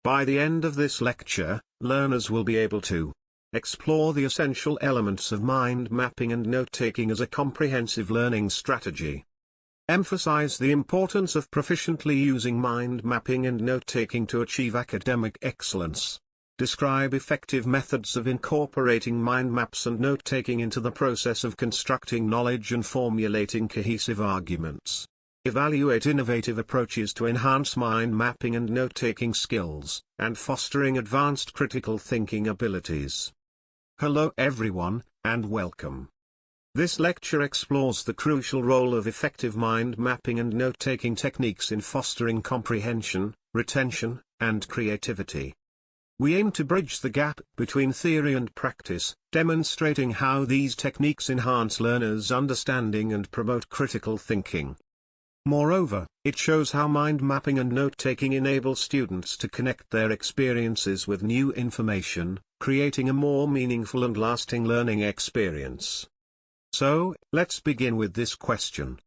By the end of this lecture, learners will be able to explore the essential elements of mind mapping and note-taking as a comprehensive learning strategy. Emphasize the importance of proficiently using mind mapping and note-taking to achieve academic excellence. Describe effective methods of incorporating mind maps and note-taking into the process of constructing knowledge and formulating cohesive arguments. Evaluate innovative approaches to enhance mind mapping and note-taking skills, and fostering advanced critical thinking abilities. Hello everyone, and welcome. This lecture explores the crucial role of effective mind mapping and note-taking techniques in fostering comprehension, retention, and creativity. We aim to bridge the gap between theory and practice, demonstrating how these techniques enhance learners' understanding and promote critical thinking. Moreover, it shows how mind mapping and note-taking enable students to connect their experiences with new information, creating a more meaningful and lasting learning experience. So, let's begin with this question.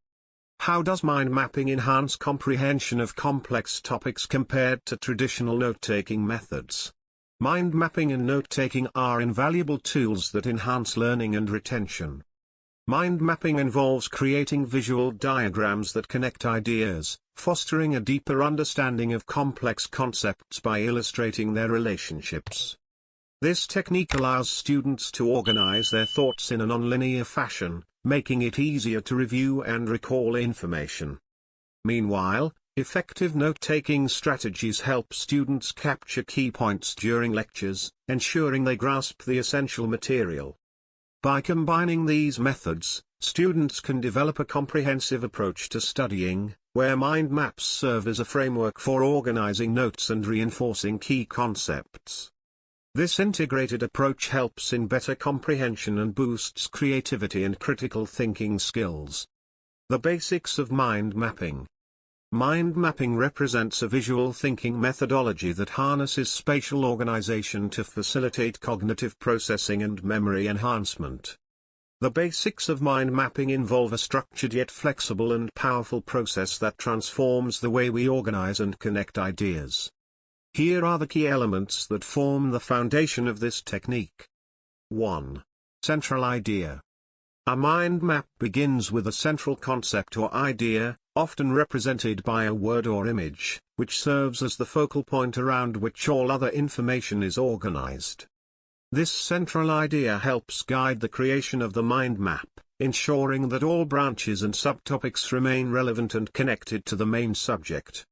How does mind mapping enhance comprehension of complex topics compared to traditional note-taking methods? Mind mapping and note-taking are invaluable tools that enhance learning and retention. Mind mapping involves creating visual diagrams that connect ideas, fostering a deeper understanding of complex concepts by illustrating their relationships. This technique allows students to organize their thoughts in a nonlinear fashion, making it easier to review and recall information. Meanwhile, effective note-taking strategies help students capture key points during lectures, ensuring they grasp the essential material. By combining these methods, students can develop a comprehensive approach to studying, where mind maps serve as a framework for organizing notes and reinforcing key concepts. This integrated approach helps in better comprehension and boosts creativity and critical thinking skills. The basics of mind mapping. Mind mapping represents a visual thinking methodology that harnesses spatial organization to facilitate cognitive processing and memory enhancement. The basics of mind mapping involve a structured yet flexible and powerful process that transforms the way we organize and connect ideas. Here are the key elements that form the foundation of this technique. 1. Central idea. A mind map begins with a central concept or idea, often represented by a word or image, which serves as the focal point around which all other information is organized. This central idea helps guide the creation of the mind map, ensuring that all branches and subtopics remain relevant and connected to the main subject.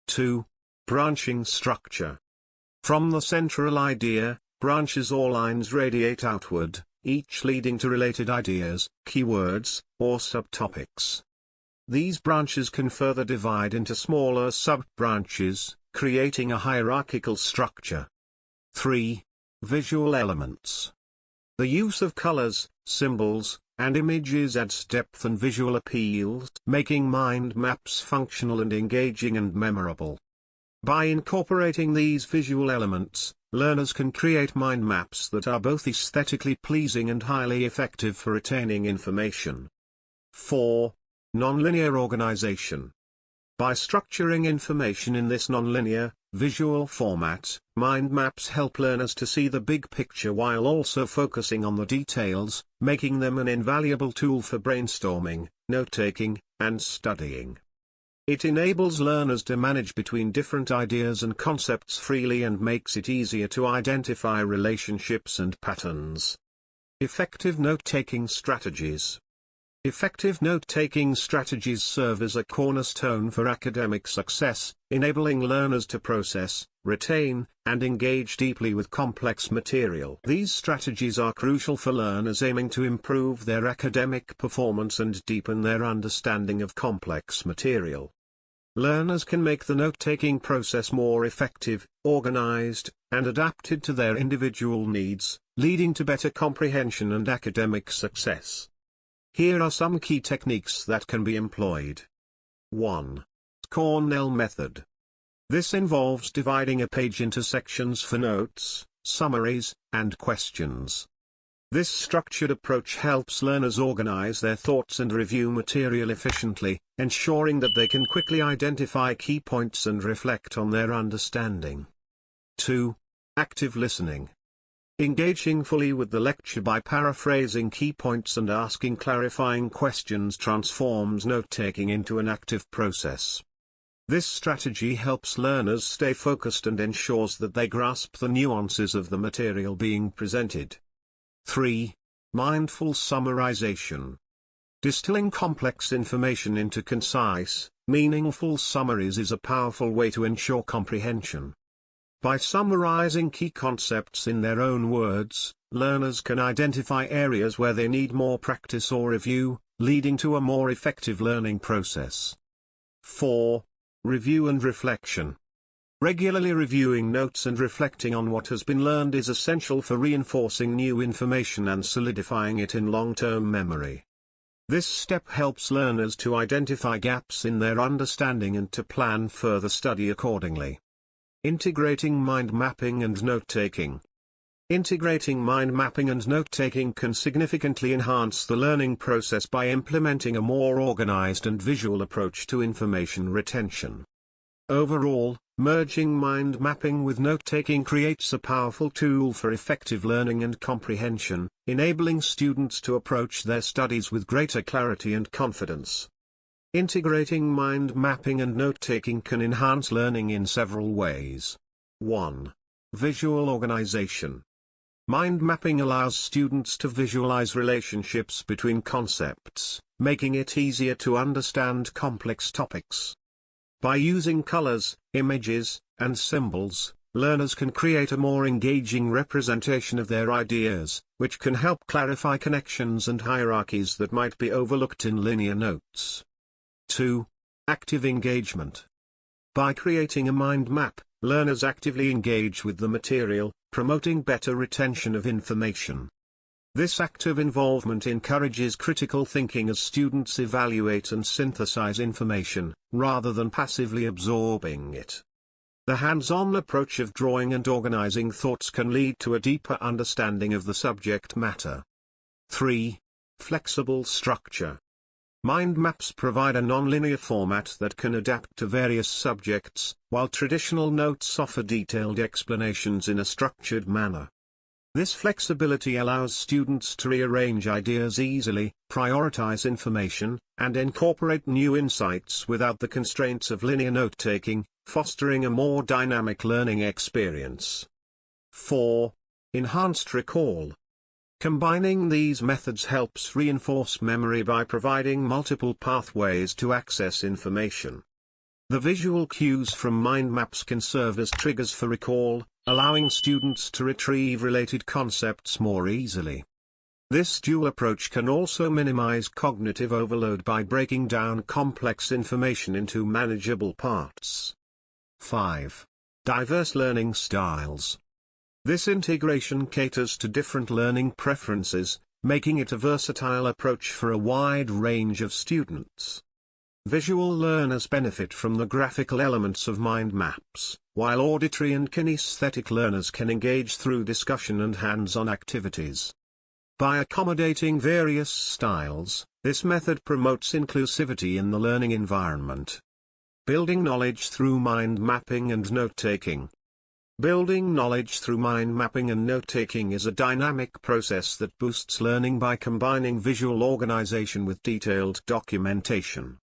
2. Branching structure. From the central idea, branches or lines radiate outward, each leading to related ideas, keywords, or subtopics. These branches can further divide into smaller sub-branches, creating a hierarchical structure. 3. Visual elements. The use of colors, symbols, and images adds depth and visual appeal, making mind maps functional and engaging and memorable. By incorporating these visual elements, learners can create mind maps that are both aesthetically pleasing and highly effective for retaining information. 4. Nonlinear organization. By structuring information in this nonlinear, visual format, mind maps help learners to see the big picture while also focusing on the details, making them an invaluable tool for brainstorming, note-taking, and studying. It enables learners to manage between different ideas and concepts freely and makes it easier to identify relationships and patterns. Effective note-taking strategies. Effective note-taking strategies serve as a cornerstone for academic success, enabling learners to process, retain, and engage deeply with complex material. These strategies are crucial for learners aiming to improve their academic performance and deepen their understanding of complex material. Learners can make the note-taking process more effective, organized, and adapted to their individual needs, leading to better comprehension and academic success. Here are some key techniques that can be employed. 1. Cornell method. This involves dividing a page into sections for notes, summaries, and questions. This structured approach helps learners organize their thoughts and review material efficiently, ensuring that they can quickly identify key points and reflect on their understanding. 2. Active listening. Engaging fully with the lecture by paraphrasing key points and asking clarifying questions transforms note-taking into an active process. This strategy helps learners stay focused and ensures that they grasp the nuances of the material being presented. 3. Mindful summarization. Distilling complex information into concise, meaningful summaries is a powerful way to ensure comprehension. By summarizing key concepts in their own words, learners can identify areas where they need more practice or review, leading to a more effective learning process. 4. Review and reflection. Regularly reviewing notes and reflecting on what has been learned is essential for reinforcing new information and solidifying it in long-term memory. This step helps learners to identify gaps in their understanding and to plan further study accordingly. Integrating mind mapping and note-taking. Integrating mind mapping and note-taking can significantly enhance the learning process by implementing a more organized and visual approach to information retention. Overall, merging mind mapping with note-taking creates a powerful tool for effective learning and comprehension, enabling students to approach their studies with greater clarity and confidence. Integrating mind mapping and note-taking can enhance learning in several ways. 1. Visual organization. Mind mapping allows students to visualize relationships between concepts, making it easier to understand complex topics. By using colors, images, and symbols, learners can create a more engaging representation of their ideas, which can help clarify connections and hierarchies that might be overlooked in linear notes. 2. Active engagement. By creating a mind map, learners actively engage with the material, promoting better retention of information. This active involvement encourages critical thinking as students evaluate and synthesize information, rather than passively absorbing it. The hands-on approach of drawing and organizing thoughts can lead to a deeper understanding of the subject matter. 3. Flexible structure. Mind maps provide a non-linear format that can adapt to various subjects, while traditional notes offer detailed explanations in a structured manner. This flexibility allows students to rearrange ideas easily, prioritize information, and incorporate new insights without the constraints of linear note-taking, fostering a more dynamic learning experience. 4. Enhanced recall. Combining these methods helps reinforce memory by providing multiple pathways to access information. The visual cues from mind maps can serve as triggers for recall, allowing students to retrieve related concepts more easily. This dual approach can also minimize cognitive overload by breaking down complex information into manageable parts. 5. Diverse learning styles. This integration caters to different learning preferences, making it a versatile approach for a wide range of students. Visual learners benefit from the graphical elements of mind maps, while auditory and kinesthetic learners can engage through discussion and hands-on activities. By accommodating various styles, this method promotes inclusivity in the learning environment. Building knowledge through mind mapping and note-taking. Building knowledge through mind mapping and note-taking is a dynamic process that boosts learning by combining visual organization with detailed documentation.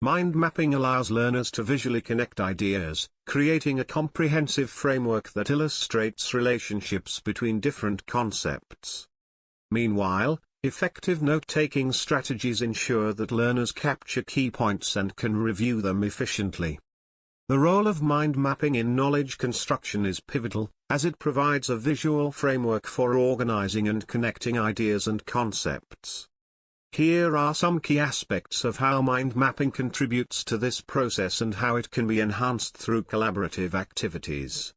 Mind mapping allows learners to visually connect ideas, creating a comprehensive framework that illustrates relationships between different concepts. Meanwhile, effective note-taking strategies ensure that learners capture key points and can review them efficiently. The role of mind mapping in knowledge construction is pivotal, as it provides a visual framework for organizing and connecting ideas and concepts. Here are some key aspects of how mind mapping contributes to this process and how it can be enhanced through collaborative activities.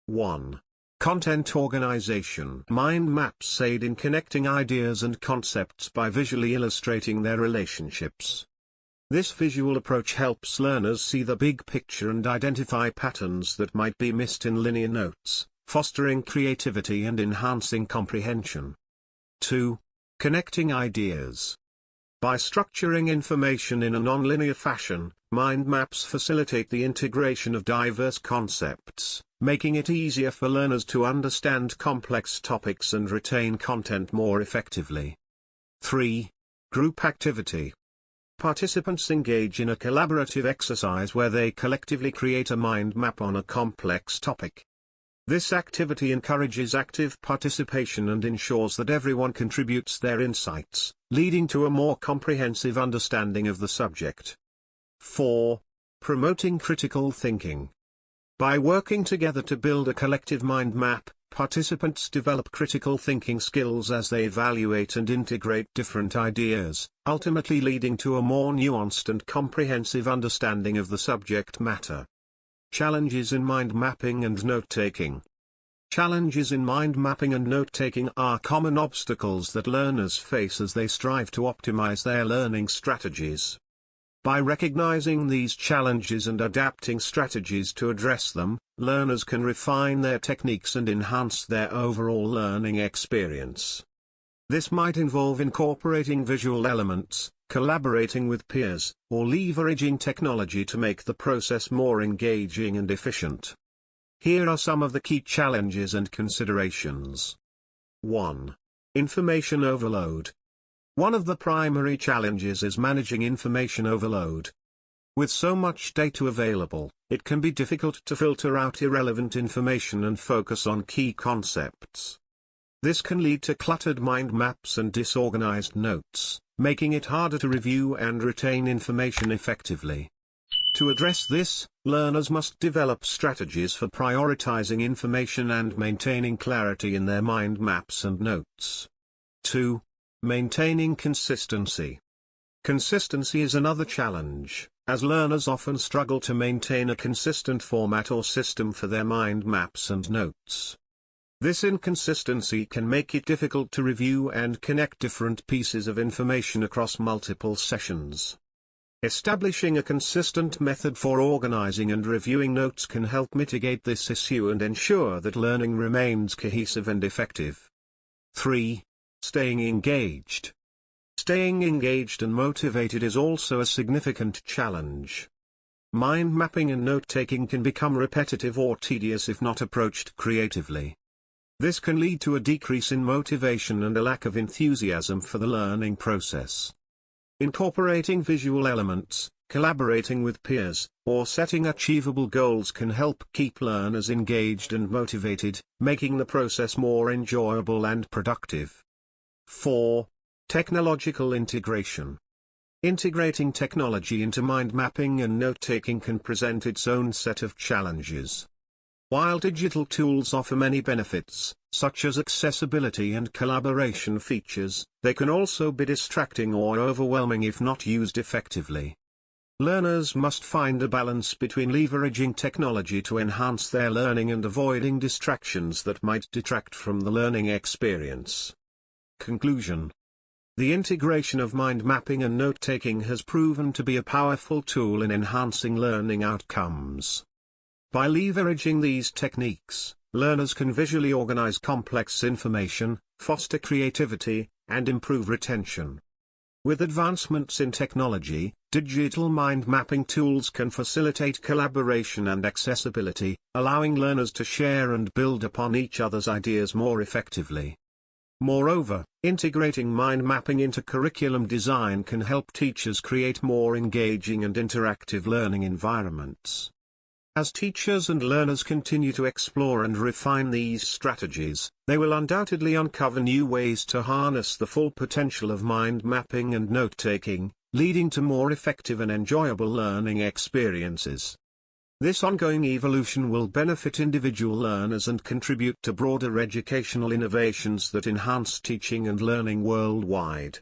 1. Content organization. Mind maps aid in connecting ideas and concepts by visually illustrating their relationships. This visual approach helps learners see the big picture and identify patterns that might be missed in linear notes, fostering creativity and enhancing comprehension. 2. Connecting ideas. By structuring information in a nonlinear fashion, mind maps facilitate the integration of diverse concepts, making it easier for learners to understand complex topics and retain content more effectively. 3. Group activity. Participants engage in a collaborative exercise where they collectively create a mind map on a complex topic. This activity encourages active participation and ensures that everyone contributes their insights, leading to a more comprehensive understanding of the subject. 4. Promoting critical thinking. By working together to build a collective mind map, participants develop critical thinking skills as they evaluate and integrate different ideas, ultimately leading to a more nuanced and comprehensive understanding of the subject matter. Challenges in mind mapping and note-taking. Challenges in mind mapping and note-taking are common obstacles that learners face as they strive to optimize their learning strategies. By recognizing these challenges and adapting strategies to address them, learners can refine their techniques and enhance their overall learning experience. This might involve incorporating visual elements, collaborating with peers, or leveraging technology to make the process more engaging and efficient. Here are some of the key challenges and considerations. 1. Information overload. One of the primary challenges is managing information overload. With so much data available, it can be difficult to filter out irrelevant information and focus on key concepts. This can lead to cluttered mind maps and disorganized notes, making it harder to review and retain information effectively. To address this, learners must develop strategies for prioritizing information and maintaining clarity in their mind maps and notes. 2. Maintaining consistency. Consistency is another challenge, as learners often struggle to maintain a consistent format or system for their mind maps and notes. This inconsistency can make it difficult to review and connect different pieces of information across multiple sessions. Establishing a consistent method for organizing and reviewing notes can help mitigate this issue and ensure that learning remains cohesive and effective. 3. Staying engaged. Staying engaged and motivated is also a significant challenge. Mind mapping and note-taking can become repetitive or tedious if not approached creatively. This can lead to a decrease in motivation and a lack of enthusiasm for the learning process. Incorporating visual elements, collaborating with peers, or setting achievable goals can help keep learners engaged and motivated, making the process more enjoyable and productive. 4. Technological integration. Integrating technology into mind mapping and note-taking can present its own set of challenges. While digital tools offer many benefits, such as accessibility and collaboration features, they can also be distracting or overwhelming if not used effectively. Learners must find a balance between leveraging technology to enhance their learning and avoiding distractions that might detract from the learning experience. Conclusion. The integration of mind mapping and note-taking has proven to be a powerful tool in enhancing learning outcomes. By leveraging these techniques, learners can visually organize complex information, foster creativity, and improve retention. With advancements in technology, digital mind mapping tools can facilitate collaboration and accessibility, allowing learners to share and build upon each other's ideas more effectively. Moreover, integrating mind mapping into curriculum design can help teachers create more engaging and interactive learning environments. As teachers and learners continue to explore and refine these strategies, they will undoubtedly uncover new ways to harness the full potential of mind mapping and note-taking, leading to more effective and enjoyable learning experiences. This ongoing evolution will benefit individual learners and contribute to broader educational innovations that enhance teaching and learning worldwide.